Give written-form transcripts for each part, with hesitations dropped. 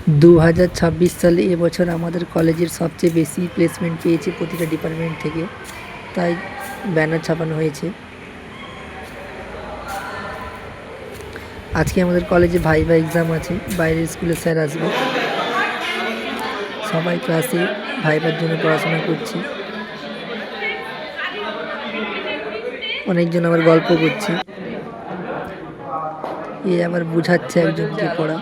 2026 সালে এবছর আমাদের কলেজের সবচেয়ে বেশি প্লেসমেন্ট পেয়েছে প্রতিটা ডিপার্টমেন্ট থেকে, তাই ব্যানার ছাপানো হয়েছে। আজকে আমাদের কলেজে ভাইভা এক্সাম আছে, বাইরের স্কুলে স্যার আসবে। সবাই ক্লাসে ভাইভার জন্য পড়াশোনা করছে, অনেকজন আবার গল্প করছে, এ আবার বুঝাচ্ছে একজনকে পড়া।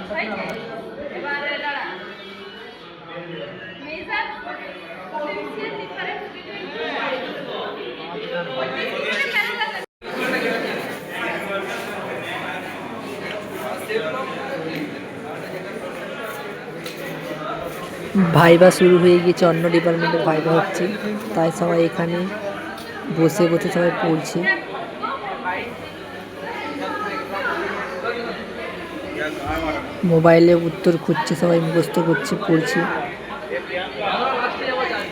ভাইভা শুরু হয়ে গিয়েছে, অন্য ডিপার্টমেন্টের ভাইভা হচ্ছে, তাই সবাই এখানে বসে বসে সবাই পড়ছে। মোবাইলে উত্তর খুঁজছে, সবাই মুখস্থ করছে, পড়ছে,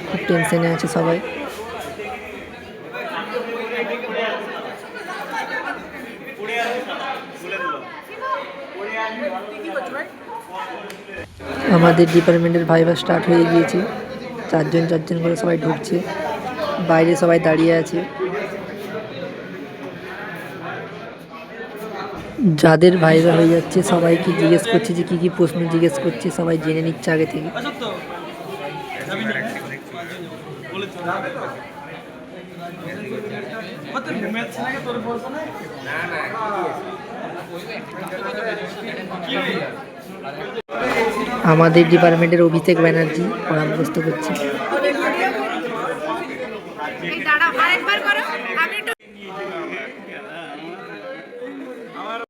খুব টেনশনে আছে সবাই। আমাদের ডিপার্টমেন্টের ভাইভা স্টার্ট হয়ে গিয়েছে, চারজন চারজন করে সবাই ঢুকছে, বাইরে সবাই দাঁড়িয়ে আছে। যাদের ভাইভা হয়ে যাচ্ছে সবাইকে জিজ্ঞেস করছে যে কী কী প্রশ্ন জিজ্ঞেস করছে, সবাই জেনে নিচ্ছে আগে থেকে। আমাদের ডিপার্টমেন্টের অভিষেক ব্যানার্জি পড়া মুখস্থ করছে।